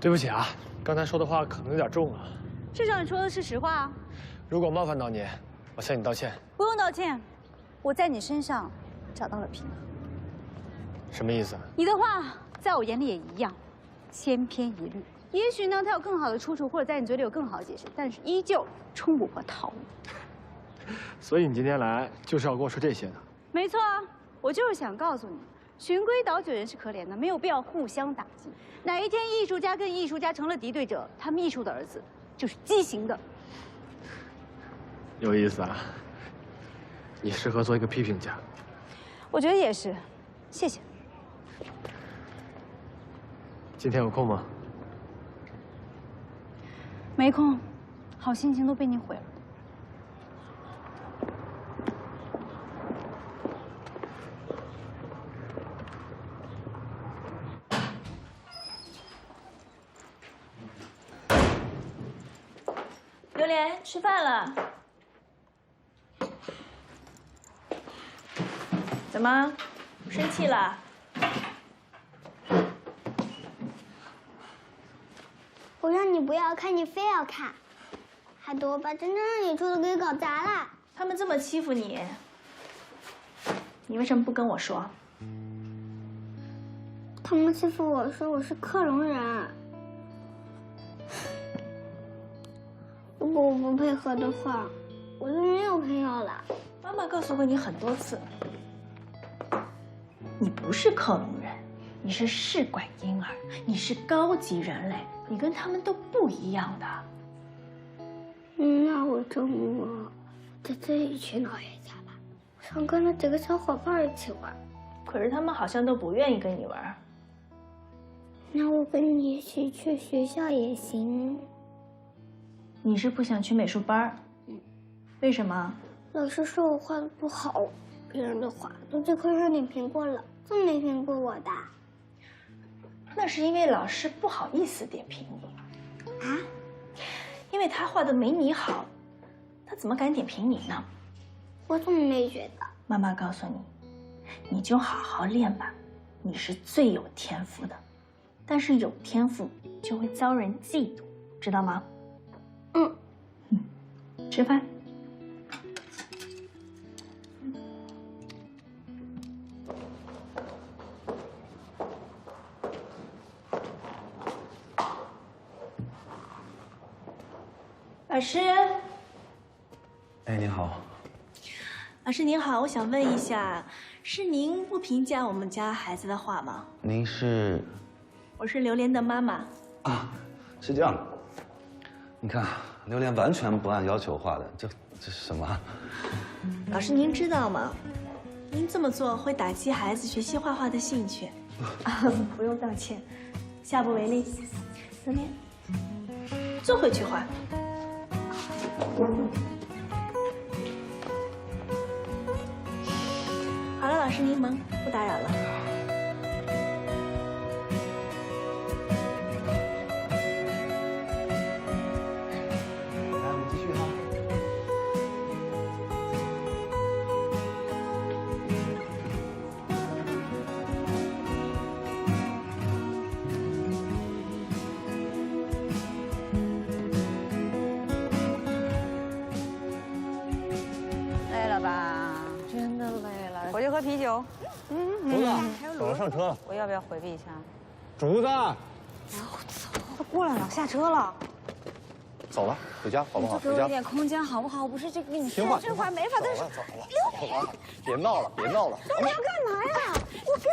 对不起啊，刚才说的话可能有点重了。至少你说的是实话啊。如果冒犯到你，我向你道歉。不用道歉，我在你身上找到了平衡。什么意思？你的话在我眼里也一样，千篇一律。也许呢，它有更好的出处，或者在你嘴里有更好的解释，但是依旧冲不破套路。所以你今天来就是要跟我说这些的。没错啊，我就是想告诉你，循规蹈矩人是可怜的，没有必要互相打击。哪一天艺术家跟艺术家成了敌对者，他们艺术的儿子就是畸形的。有意思啊，你适合做一个批评家。我觉得也是，谢谢。今天有空吗？没空，好心情都被你毁了。榴莲，吃饭了。怎么，生气了？我让你不要看，你非要看，害得我把真正让你出的给搞砸了。他们这么欺负你，你为什么不跟我说？他们欺负我说我是克隆人，如果我不配合的话，我就没有朋友了。妈妈告诉过你很多次，你不是克隆人，你是试管婴儿，你是高级人类，你跟他们都不一样的。那我周末在这里去老爷家吧，我想跟那几个小伙伴一起玩。可是他们好像都不愿意跟你玩。那我跟你一起去学校也行。你是不想去美术班？为什么？老师说我画的不好，别人的画都在课上点评过了，就没评过我的。那是因为老师不好意思点评你。啊？因为他画的没你好，他怎么敢点评你呢？我怎么没觉得？妈妈告诉你，你就好好练吧，你是最有天赋的。但是有天赋就会遭人嫉妒，知道吗？吃饭。老师，哎，你好。老师您好，我想问一下，是您不评价我们家孩子的画吗？您是？我是榴莲的妈妈。啊，是这样的。你看，榴莲完全不按要求画的，这是什么？老师您知道吗？您这么做会打击孩子学习画画的兴趣。不用道歉，下不为例。榴莲，坐回去画。好了，老师您忙，不打扰了。来，我们继续哈。累了吧？真的累了。回去喝啤酒。竹子，走了，上车了。我要不要回避一下？竹子，他过来了，下车了。走了，回家好不好？就给我一点空间好不好？我不是这跟你说，这会儿没法再说。走了，别闹了，别闹了。你要干嘛呀？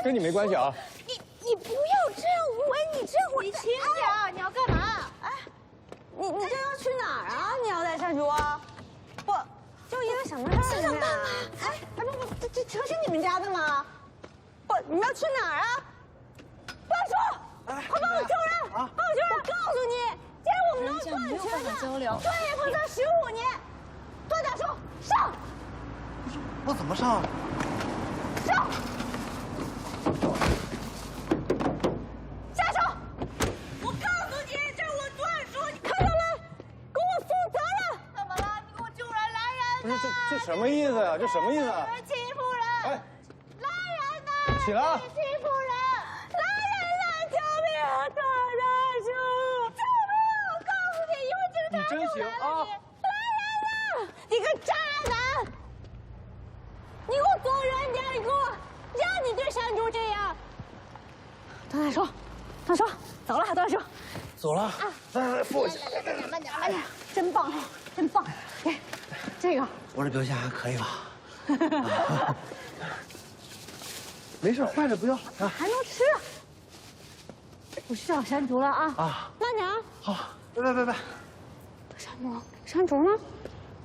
跟你没关系啊。你不要这样无为，你这会你轻点，你要干嘛？哎，你这要去哪儿啊？你要带山竹啊？不，就因为什么事儿呢？哎，不，这车是你们家的吗？不，你们要去哪儿啊？放手！快帮我救人！帮我救人！我告诉你，既然我们都是混学的，交流，专业混到15年，断打手上！我怎么上？上！下手！我告诉你，这是我断书，你看到了，给我负责任！怎么了？你给我救人！来人！不是这什么意思呀？这什么意思啊？有人欺负人！哎，来人呐！起来！欺负人！来人呐！救命啊！断大叔！真行啊！你个渣男！你给我走远点！你给我，让你对山竹这样。段大叔，段叔，走了，段叔。走了。来，扶我一下。慢点，慢点。真棒，真棒。给，这个。我这表现还可以吧？没事，坏了不要啊。还能吃。我去找山竹了啊！啊，慢点啊！好，拜。山竹呢？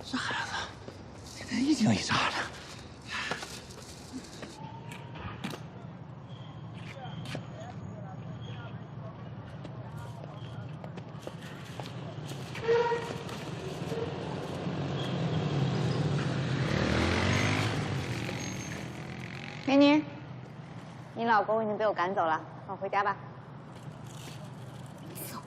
这孩子，今天一惊一乍的。美女，你老公已经被我赶走了，放我回家吧。走。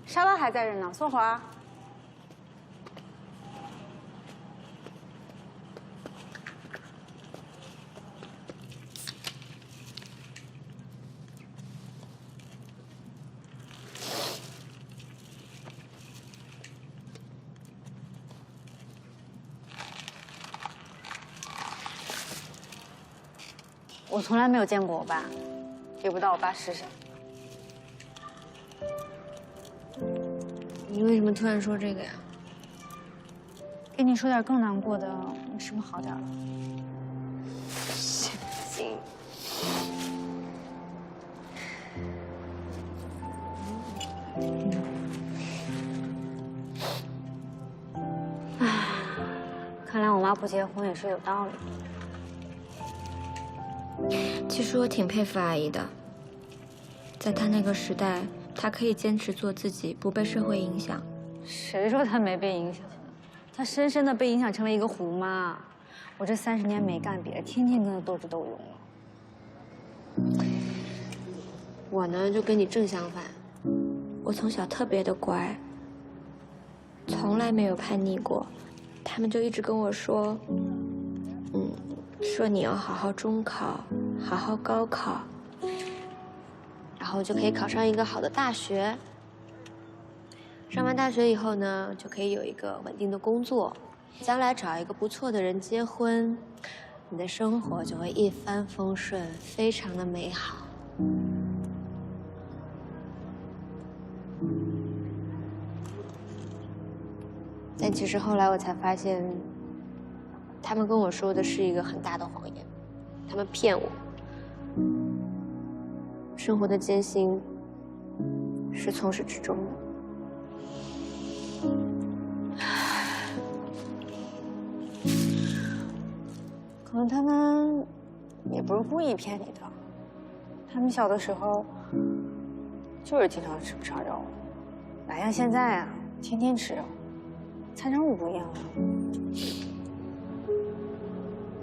沙拉还在这呢，坐会儿。我从来没有见过我爸，也不知道我爸是谁。你为什么突然说这个呀？跟你说点更难过的，你是不是好点了？行。唉，看来我妈不结婚也是有道理的。其实我挺佩服阿姨的，在她那个时代，她可以坚持做自己，不被社会影响。谁说她没被影响？她深深的被影响成了一个虎妈。我这30年没干别的，天天跟她斗智斗勇了。我呢，就跟你正相反，我从小特别的乖，从来没有叛逆过。他们就一直跟我说，说你要好好中考，好好高考，然后就可以考上一个好的大学。上完大学以后呢，就可以有一个稳定的工作，将来找一个不错的人结婚，你的生活就会一帆风顺，非常的美好。但其实后来我才发现，他们跟我说的是一个很大的谎言，他们骗我。生活的艰辛是从始至终的。可能他们也不是故意骗你的，他们小的时候就是经常吃不上肉，哪像现在啊，天天吃肉，餐食物不一样了。